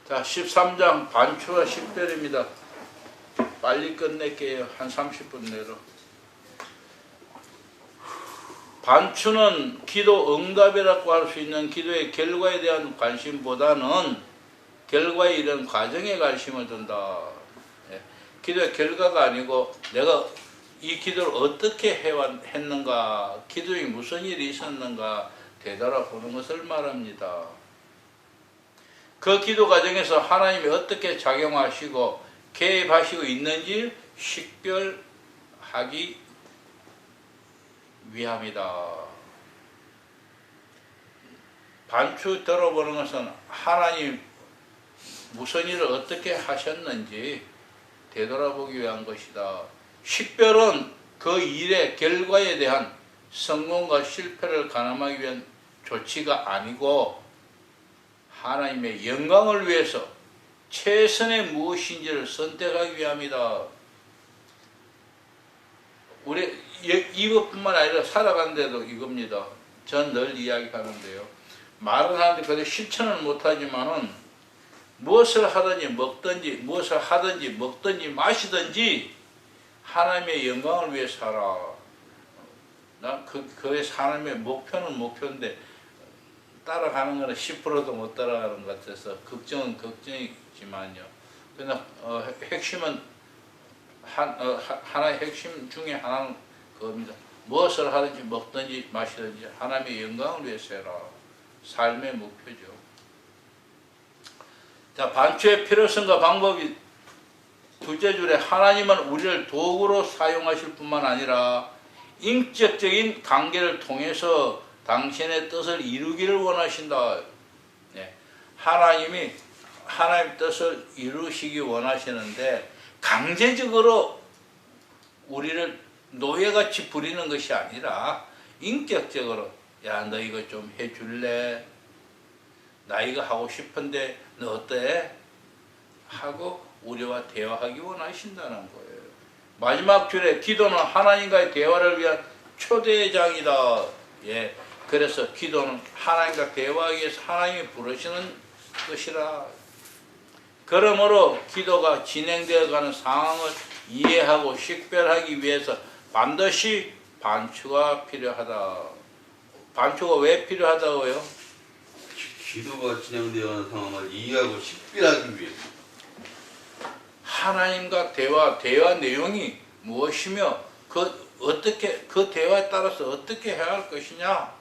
자, 13장 반추와 식별입니다. 빨리 끝낼게요. 한 30분 내로. 반추는 기도 응답이라고 할 수 있는 기도의 결과에 대한 관심보다는 결과의 이런 과정에 관심을 둔다. 예. 기도의 결과가 아니고 내가 이 기도를 어떻게 했는가, 기도에 무슨 일이 있었는가 되돌아보는 것을 말합니다. 그 기도 과정에서 하나님이 어떻게 작용하시고 개입하시고 있는지 식별하기 위함이다. 반추 들어보는 것은 하나님 무슨 일을 어떻게 하셨는지 되돌아보기 위한 것이다. 식별은 그 일의 결과에 대한 성공과 실패를 가늠하기 위한 조치가 아니고 하나님의 영광을 위해서 최선의 무엇인지를 선택하기 위함이다. 우리 이것뿐만 아니라 살아가는데도 이겁니다. 전 늘 이야기하는데요. 말은 하는데 그래도 실천은 못하지만은 무엇을 하든지 먹든지 마시든지 하나님의 영광을 위해 살아. 난 그의 하나님의 목표는 목표인데 따라가는 거는 10%도 못 따라가는 것 같아서 걱정은 걱정이지만요. 그러나 핵심은 하나의 핵심 중에 하나는 그겁니다. 무엇을 하든지 먹든지 마시든지 하나님의 영광을 위해서 해라. 삶의 목표죠. 자, 반추의 필요성과 방법이 둘째 줄에 하나님은 우리를 도구로 사용하실 뿐만 아니라 인격적인 관계를 통해서 당신의 뜻을 이루기를 원하신다. 네. 하나님이 하나님의 뜻을 이루시기 원하시는데 강제적으로 우리를 노예같이 부리는 것이 아니라 인격적으로 야, 너 이거 좀 해줄래? 나 이거 하고 싶은데 너 어때? 하고 우리와 대화하기 원하신다는 거예요. 마지막 줄에 기도는 하나님과의 대화를 위한 초대장이다. 예. 그래서 기도는 하나님과 대화하기 위해서 하나님이 부르시는 것이라. 그러므로 기도가 진행되어 가는 상황을 이해하고 식별하기 위해서 반드시 반추가 필요하다. 반추가 왜 필요하다고요? 기도가 진행되어 가는 상황을 이해하고 식별하기 위해서. 하나님과 대화 내용이 무엇이며 그 대화에 따라서 어떻게 해야 할 것이냐?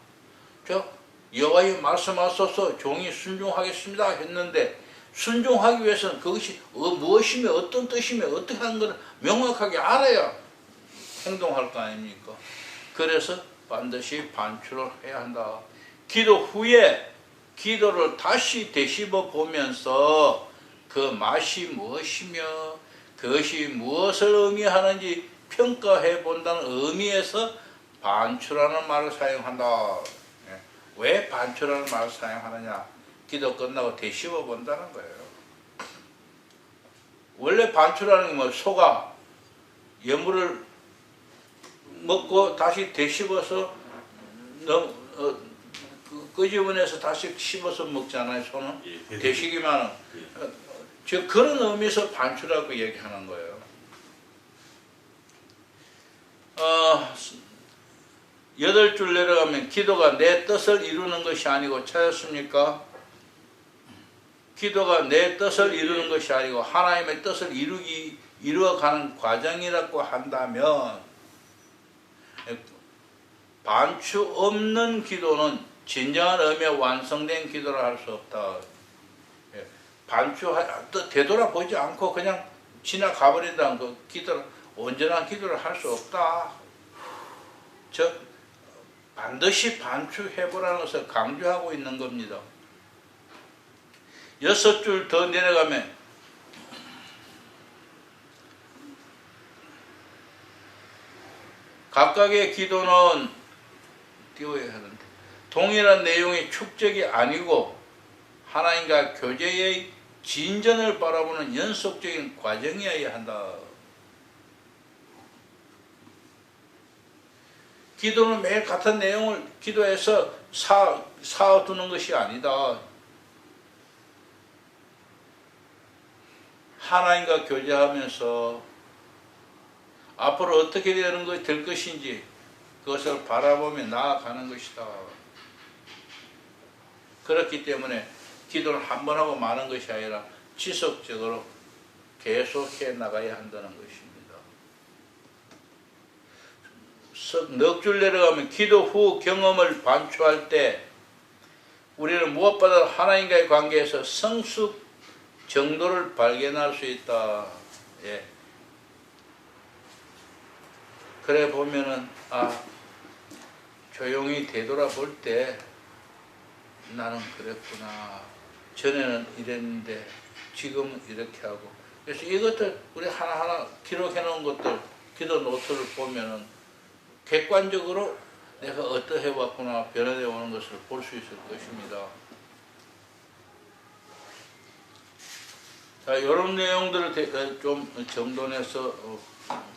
여호와의 말씀하소서 종이 순종하겠습니다 했는데 순종하기 위해서는 그것이 무엇이며 어떤 뜻이며 어떻게 하는 것을 명확하게 알아야 행동할 거 아닙니까? 그래서 반드시 반추를 해야 한다. 기도 후에 기도를 다시 되씹어 보면서 그 맛이 무엇이며 그것이 무엇을 의미하는지 평가해 본다는 의미에서 반추라는 말을 사용한다. 왜 반추라는 말을 사용하느냐? 기도 끝나고 되씹어 본다는 거예요. 원래 반추라는 게 뭐 소가 예물을 먹고 다시 되씹어서 끄집어내서 다시 씹어서 먹잖아요. 소는 예, 되시기만 즉 그런 의미에서 반추라고 얘기하는 거예요. 8줄 내려가면 기도가 내 뜻을 이루는 것이 아니고 찾았습니까? 기도가 내 뜻을 이루는 것이 아니고 하나님의 뜻을 이루어가는 과정이라고 한다면 반추 없는 기도는 진정한 의미의 완성된 기도를 할 수 없다. 되돌아보지 않고 그냥 지나가버린다는 그 기도를 온전한 기도를 할 수 없다. 즉 반드시 반추해보라는 것을 강조하고 있는 겁니다. 6줄 더 내려가면 각각의 기도는 띄워야 하는데 동일한 내용의 축적이 아니고 하나님과 교제의 진전을 바라보는 연속적인 과정이어야 한다. 기도는 매일 같은 내용을 기도해서 쌓아두는 것이 아니다. 하나님과 교제하면서 앞으로 어떻게 될 것인지 그것을 바라보며 나아가는 것이다. 그렇기 때문에 기도를 한 번 하고 마는 것이 아니라 지속적으로 계속해 나가야 한다는 것입니다. 넉 줄 내려가면 기도 후 경험을 반추할 때 우리는 무엇보다 하나님과의 관계에서 성숙 정도를 발견할 수 있다. 예. 그래 보면은 조용히 되돌아볼 때 나는 그랬구나. 전에는 이랬는데 지금은 이렇게 하고. 그래서 이것들 우리 하나하나 기록해 놓은 것들 기도 노트를 보면은 객관적으로 내가 어떠해 왔구나 변화되어 오는 것을 볼 수 있을 것입니다. 자, 이런 내용들을 좀 정돈해서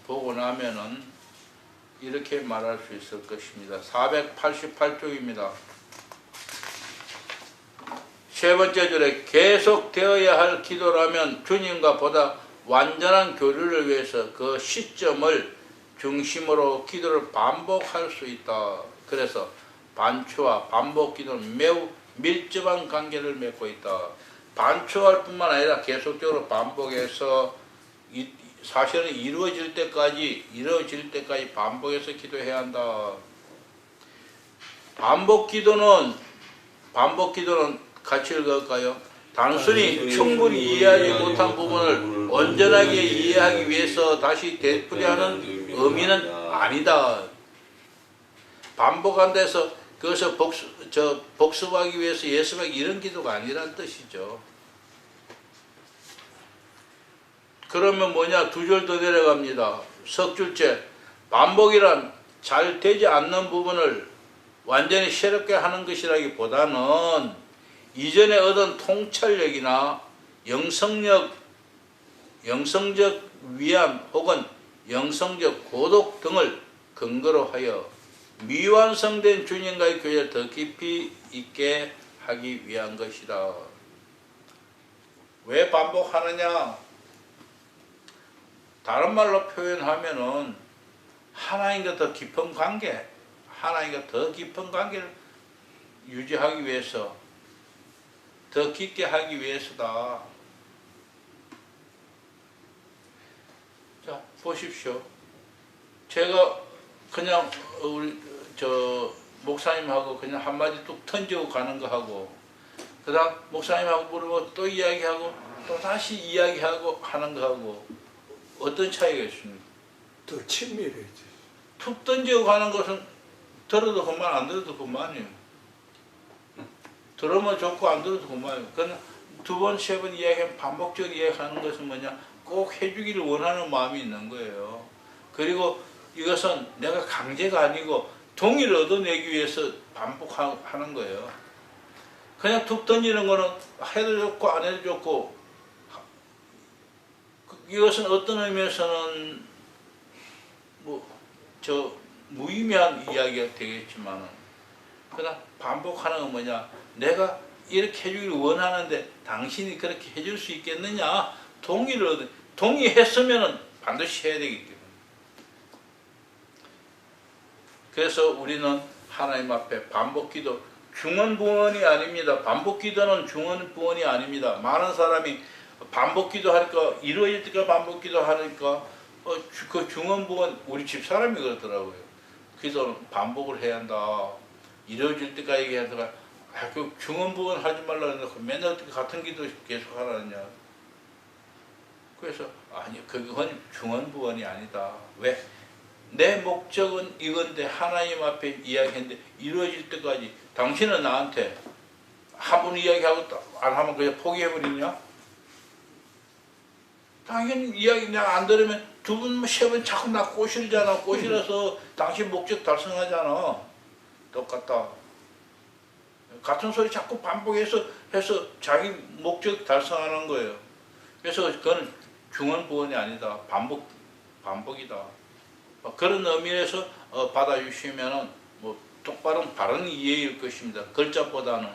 보고 나면은 이렇게 말할 수 있을 것입니다. 488쪽입니다. 세 번째 줄에 계속되어야 할 기도라면 주님과 보다 완전한 교류를 위해서 그 시점을 중심으로 기도를 반복할 수 있다. 그래서 반추와 반복 기도는 매우 밀접한 관계를 맺고 있다. 반추할 뿐만 아니라 계속적으로 반복해서 사실은 이루어질 때까지 반복해서 기도해야 한다. 반복 기도는 같이 읽을까요? 단순히 충분히 이해하지 못한 부분을 온전하게 이해하기 위해서 다시 되풀이하는 의미는 아니다. 반복한다 해서 그것을 복습하기 위해서 예습하기 이런 기도가 아니란 뜻이죠. 그러면 뭐냐? 두 줄 더 내려갑니다. 석 줄째, 반복이란 잘 되지 않는 부분을 완전히 새롭게 하는 것이라기보다는 이전에 얻은 통찰력이나 영성적 위안 혹은 영성적 고독 등을 근거로 하여 미완성된 주님과의 교제를 더 깊이 있게 하기 위한 것이다. 왜 반복하느냐? 다른 말로 표현하면은 하나님과 더 깊은 관계를 유지하기 위해서, 더 깊게 하기 위해서다. 자, 보십시오. 제가 그냥 우리 목사님하고 그냥 한마디 뚝 던지고 가는 거 하고, 그 다음 목사님하고 물어보고 또 이야기하고 또 다시 이야기하고 하는 거 하고 어떤 차이가 있습니까? 더 친밀해지. 툭 던지고 가는 것은 들어도 그만 안 들어도 그만이에요. 들으면 좋고 안 들어도 그만이에요. 그러나 두 번, 세 번 이야기하면 반복적으로 이야기하는 것은 뭐냐? 꼭 해주기를 원하는 마음이 있는 거예요. 그리고 이것은 내가 강제가 아니고 동의를 얻어내기 위해서 반복하는 거예요. 그냥 툭 던지는 거는 해도 좋고 안 해도 좋고, 이것은 어떤 의미에서는 무의미한 이야기가 되겠지만, 그러나 반복하는 건 뭐냐? 내가 이렇게 해주기를 원하는데 당신이 그렇게 해줄 수 있겠느냐? 동의했으면 반드시 해야 되기 때문에. 그래서 우리는 하나님 앞에 반복기도 중언부언이 아닙니다. 반복기도는 중언부언이 아닙니다. 많은 사람이 반복기도 하니까 이루어질 때까지 반복기도 하니까 그 중언부언, 우리 집사람이 그러더라고요. 기도는 반복을 해야 한다. 이루어질 때까지 얘기하다가 그 중언부언 하지 말라고 해서 맨날 같은 기도 계속 하라느냐. 그래서 아니, 그건 중언부언이 아니다. 왜? 내 목적은 이건데 하나님 앞에 이야기했는데 이루어질 때까지 당신은 나한테 한 번 이야기하고 안 하면 그냥 포기해버리냐? 당연히 이야기 내가 안 들으면 두 번, 세 번 자꾸 나 꼬시잖아. 꼬시라서 당신 목적 달성하잖아. 똑같다. 같은 소리 자꾸 반복해서 자기 목적 달성하는 거예요. 그래서 그건 중언부언이 아니다. 반복이다. 그런 의미에서 받아주시면은 똑바른 바른 이해일 것입니다. 글자보다는.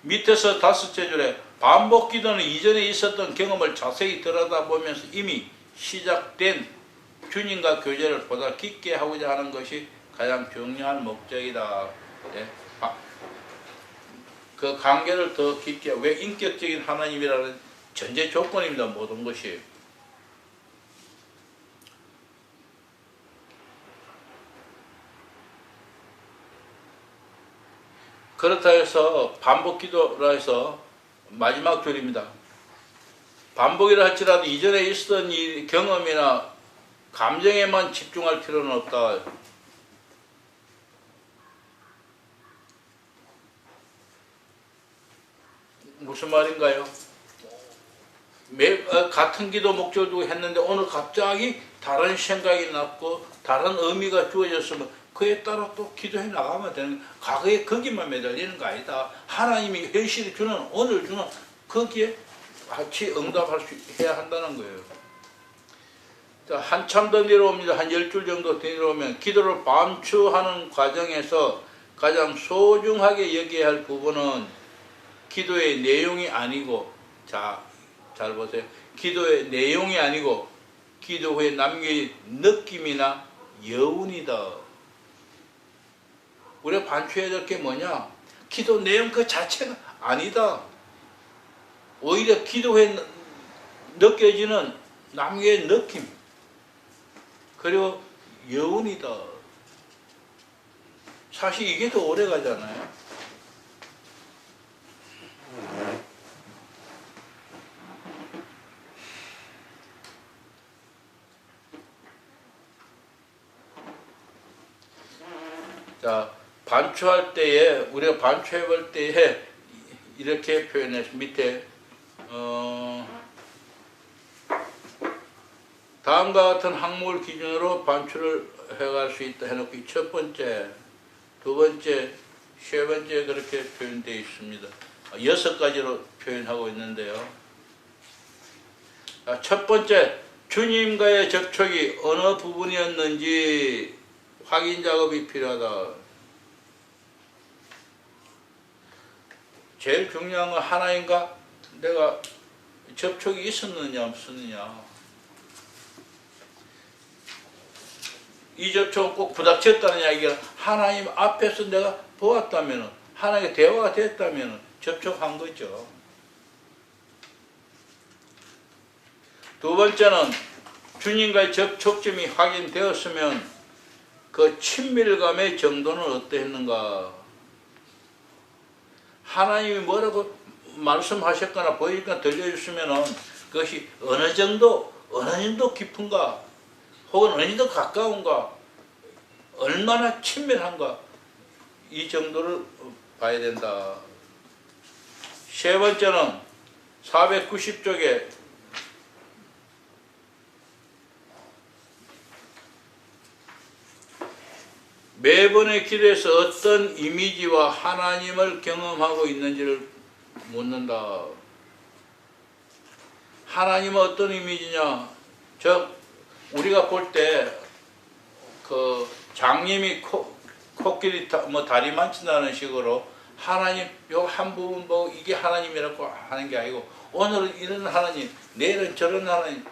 밑에서 다섯째 줄에 반복 기도는 이전에 있었던 경험을 자세히 들여다보면서 이미 시작된 주님과 교제를 보다 깊게 하고자 하는 것이 가장 중요한 목적이다. 예. 그 관계를 더 깊게, 왜 인격적인 하나님이라는 전제 조건입니다. 모든 것이. 그렇다 해서 반복 기도라 해서 마지막 줄입니다. 반복이라 할지라도 이전에 있었던 이 경험이나 감정에만 집중할 필요는 없다. 무슨 말인가요? 같은 기도 목적을 두고 했는데 오늘 갑자기 다른 생각이 났고 다른 의미가 주어졌으면 그에 따라 또 기도해 나가면 되는 거예요. 과거에 거기만 매달리는 거 아니다. 하나님이 현실이 주는, 오늘 주는 거기에 같이 응답할 수 해야 한다는 거예요. 자, 한참 더 내려옵니다. 한 10줄 정도 더 내려오면 기도를 반추하는 과정에서 가장 소중하게 여겨야 할 부분은 기도의 내용이 아니고, 자, 잘 보세요. 기도의 내용이 아니고 기도 후에 남긴 느낌이나 여운이다. 우리가 반추해야 될 게 뭐냐? 기도 내용 그 자체가 아니다. 오히려 기도 후에 느껴지는 남긴 느낌, 그리고 여운이다. 사실 이게 더 오래 가잖아요. 자, 반추할 때에, 우리가 반추해 볼 때에 이렇게 표현했습니다. 밑에 다음과 같은 항목을 기준으로 반추를 해갈 수 있다 해놓고 첫 번째, 두 번째, 세 번째 그렇게 표현되어 있습니다. 6가지로 표현하고 있는데요. 첫 번째, 주님과의 접촉이 어느 부분이었는지 확인 작업이 필요하다. 제일 중요한 건 하나님과 내가 접촉이 있었느냐 없었느냐. 이 접촉은 꼭 부닥쳤다는 이야기가, 하나님 앞에서 내가 보았다면, 하나님과 대화가 됐다면 접촉한 거죠. 두 번째는 주님과의 접촉점이 확인되었으면 그 친밀감의 정도는 어떠했는가. 하나님이 뭐라고 말씀하셨거나 보이거나 들려주시면은 그것이 어느 정도 깊은가, 혹은 어느 정도 가까운가, 얼마나 친밀한가, 이 정도를 봐야 된다. 세 번째는 490쪽에 매번의 기도에서 어떤 이미지와 하나님을 경험하고 있는지를 묻는다. 하나님은 어떤 이미지냐? 우리가 볼 때 그 장님이 코끼리 다리 만진다는 식으로 하나님 요 한 부분 보고 이게 하나님이라고 하는 게 아니고, 오늘은 이런 하나님, 내일은 저런 하나님,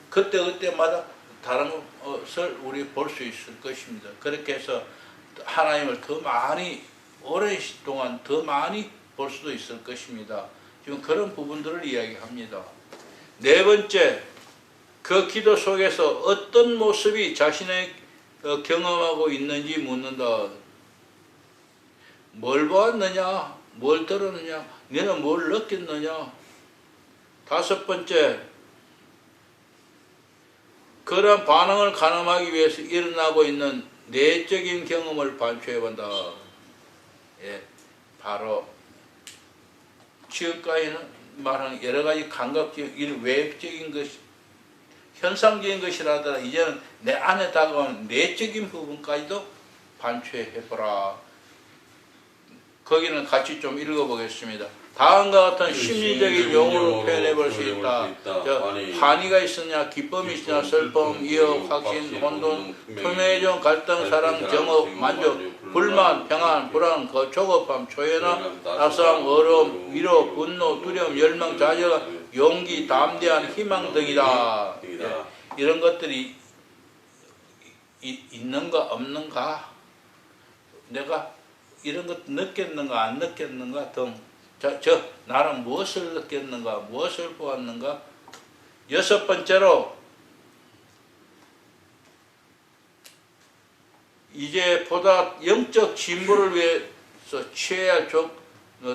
그때마다 다른 것을 우리 볼 수 있을 것입니다. 그렇게 해서 하나님을 더 많이, 오랜 동안 더 많이 볼 수도 있을 것입니다. 지금 그런 부분들을 이야기합니다. 네 번째, 그 기도 속에서 어떤 모습이 자신의 경험하고 있는지 묻는다. 뭘 보았느냐? 뭘 들었느냐? 너는 뭘 느꼈느냐? 다섯 번째, 그런 반응을 가늠하기 위해서 일어나고 있는 내적인 경험을 반추해 본다. 예, 바로 지금까지는 말하는 여러 가지 감각적인, 외적인 것, 현상적인 것이라더라 이제는 내 안에 다가오는 내적인 부분까지도 반추해보라. 거기는 같이 좀 읽어보겠습니다. 다음과 같은 심리적인 용어로 표현해 볼 수 있다. 환희가 있으냐, 기쁨이 있으냐, 슬픔, 이어, 확신, 혼돈, 투명해진 갈등, 사랑, 정업, 만족, 불만, 평안, 불안, 조급함, 초연함, 낙상, 어려움, 위로, 분노, 두려움, 열망, 좌절, 용기, 담대한 희망 등이다. 예, 이런 것들이 있는가 없는가, 내가 이런 것 느꼈는가 안 느꼈는가 등, 나는 무엇을 느꼈는가, 무엇을 보았는가. 여섯 번째로, 이제 보다 영적 진보를 위해서 취해야 할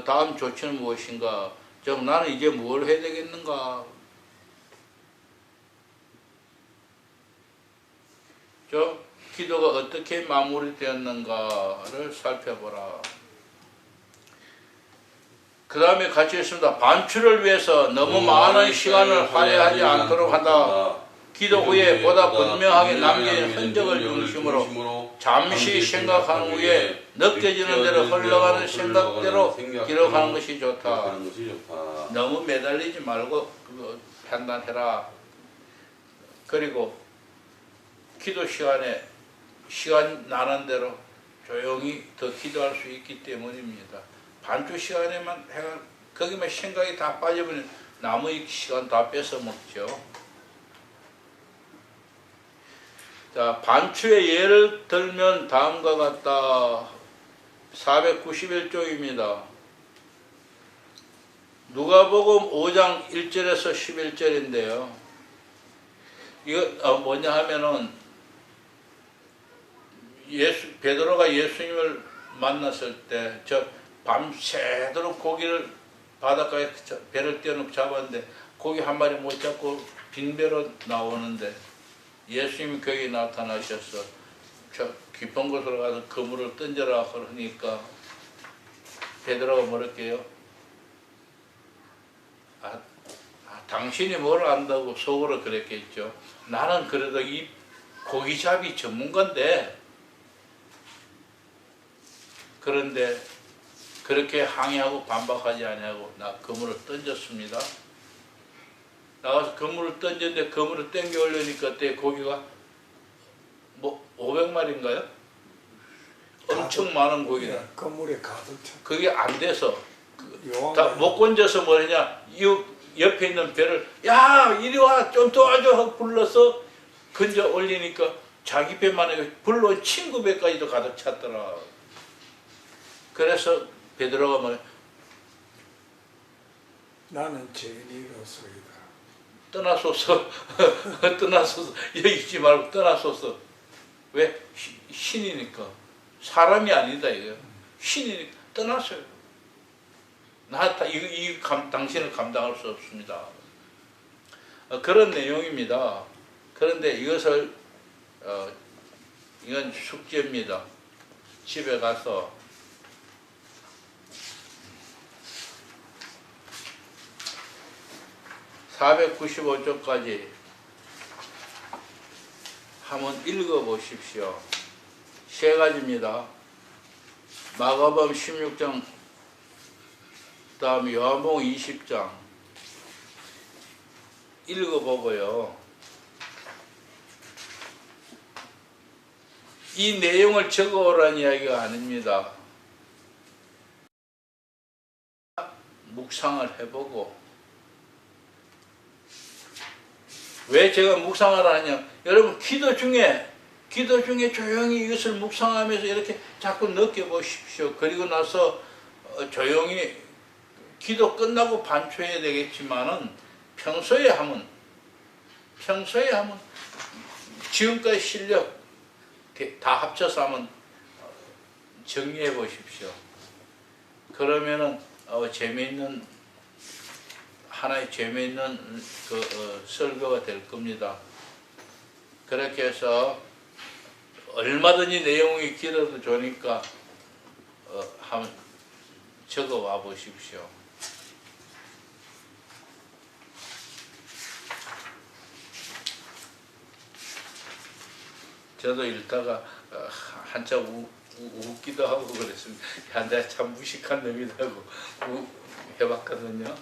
다음 조치는 무엇인가. 즉 나는 이제 뭘 해야 되겠는가. 기도가 어떻게 마무리되었는가를 살펴보라. 그 다음에 같이 있습니다. 반출을 위해서 너무 많은 시간을 할애하지 않도록 한다. 기도 후에 보다 분명하게 남긴 흔적을 중심으로 잠시 생각한 후에 느껴지는 대로 흘러가는 생각대로 기록하는 것이 좋다. 너무 매달리지 말고 판단해라. 그리고 기도 시간에 시간 나는 대로 조용히 더 기도할 수 있기 때문입니다. 반주 시간에만 거기만 생각이 다 빠져버리면 남의 시간 다 뺏어 먹죠. 자, 반추의 예를 들면 다음과 같다. 491쪽입니다. 누가복음 5장 1절에서 11절인데요. 이거 뭐냐 하면은 베드로가 예수님을 만났을 때 밤새도록 고기를 바닷가에 배를 띄워놓고 잡았는데 고기 한 마리 못 잡고 빈 배로 나오는데 예수님이 거기 나타나셔서 깊은 곳으로 가서 그물을 던져라 그러니까 베드로가 뭐랄게요? 당신이 뭘 안다고 속으로 그랬겠죠. 나는 그래도 이 고기잡이 전문가인데, 그런데 그렇게 항의하고 반박하지 아니하고 나 그물을 던졌습니다. 나가서 그물을 던졌는데 그물을 땡겨 올리니까 그때 고기가 뭐 500마리인가요? 엄청 많은 고기다. 네, 그물에 가득 차. 그게 안 돼서 다 못 건져서 뭐냐, 이 옆에 있는 배를 야 이리 와 좀 도와줘 하고 불러서 건져 올리니까 자기 배만 해도 불러온 친구 배까지도 가득 찼더라. 그래서 베드로가 뭐냐, 나는 죄인이로소이다. 떠나소서. 떠나소서. 여기 있지 말고 떠나소서. 왜? 신이니까. 사람이 아니다 이거. 신이니까 떠났어요. 당신을 감당할 수 없습니다. 그런 내용입니다. 그런데 이것을 이건 숙제입니다. 집에 가서 (495쪽까지) 한번 읽어보십시오. 세 가지입니다. 마가복음 16장, 그 다음에 요한복음 20장 읽어보고요. 이 내용을 적어오라는 이야기가 아닙니다. 묵상을 해보고. 왜 제가 묵상을 하냐? 여러분 기도 중에 조용히 이것을 묵상하면서 이렇게 자꾸 느껴보십시오. 그리고 나서 조용히 기도 끝나고 반추해야 되겠지만은 평소에 하면 지금까지 실력 다 합쳐서 한번 정리해 보십시오. 그러면은 하나의 재미있는 설교가 될 겁니다. 그렇게 해서 얼마든지 내용이 길어도 좋으니까 한번 적어와 보십시오. 저도 읽다가 한참 웃기도 하고 그랬습니다. 야, 내가 참 무식한 놈이라고 해봤거든요.